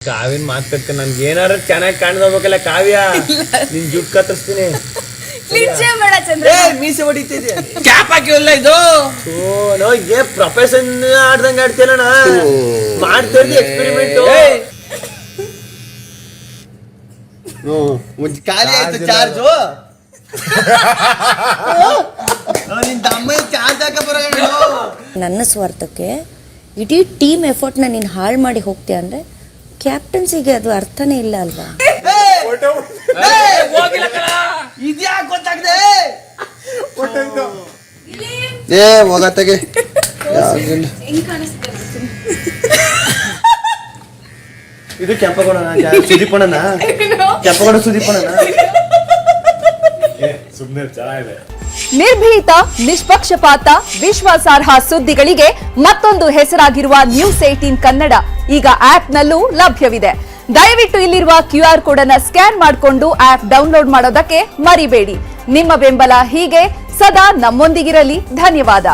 ಕಾವ್ಯನ್ ಮಾತಾಡ್ಕ ನನ್ಗೆ ಏನಾರ ಚೆನ್ನಾಗಿ ಕಾಣ್ದೋಗ್ಬೇಕಲ್ಲ ಕಾವ್ಯ ನಿನ್ ಜುಟ್ ಕತ್ತರಿಸ್ತೀನಿ ಮೀಸೆ ಹೊಡಿತಿದ್ಯಾ ಕ್ಯಾಪ್ ಹಾಕಿವಲ್ಲ ಇದು ಪ್ರೊಫೆಷನ್ ಆಡ್ದಂಗ ಆಡ್ತೀರಣ ಮಾಡ್ತಾ ಇದ್ದಿ ಎಕ್ಸ್ಪೆರಿಮೆಂಟ್ ಖಾಲಿ ಆಯ್ತು ಚಾರ್ಜು ನಿನ್ ತಮ್ಮ ಚಾರ್ಜ್ ಹಾಕ ಬರ ನನ್ನ ಸ್ವಾರ್ಥಕ್ಕೆ ಇಡೀ ಟೀಮ್ ಎಫರ್ಟ್ನ ನೀನು ಹಾಳು ಮಾಡಿ ಹೋಗ್ತೀಯ ಅಂದ್ರೆ ಕ್ಯಾಪ್ಟನ್ಸಿಗೆ ಅದು ಅರ್ಥನೇ ಇಲ್ಲ ಅಲ್ವಾ? ಇದ್ಯಾಕೆ ಗೊತ್ತಾಗದೆ ಹೋಗತ್ತಗೆ ಇದು ಕೆಂಪಗೋಣ ಸುದೀಪಣ್ಣ ಕೆಂಪಗೋಣ ಸುದೀಪಣ್ಣ ಸುಮ್ಮನೆ ಚೆನ್ನಾಗಿದೆ. ನಿರ್ಭೀತ, ನಿಷ್ಪಕ್ಷಪಾತ, ವಿಶ್ವಾಸಾರ್ಹ ಸುದ್ದಿಗಳಿಗೆ ಮತ್ತೊಂದು ಹೆಸರಾಗಿರುವ ನ್ಯೂಸ್ 18 ಕನ್ನಡ ಈಗ ಆಪ್ನಲ್ಲೂ ಲಭ್ಯವಿದೆ. ದಯವಿಟ್ಟು ಇಲ್ಲಿರುವ QR ಕೋಡ್ ಅನ್ನು ಸ್ಕ್ಯಾನ್ ಮಾಡಿಕೊಂಡು ಆಪ್ ಡೌನ್ಲೋಡ್ ಮಾಡೋದಕ್ಕೆ ಮರಿಬೇಡಿ. ನಿಮ್ಮ ಬೆಂಬಲ ಹೀಗೆ ಸದಾ ನಮ್ಮೊಂದಿಗಿರಲಿ. ಧನ್ಯವಾದ.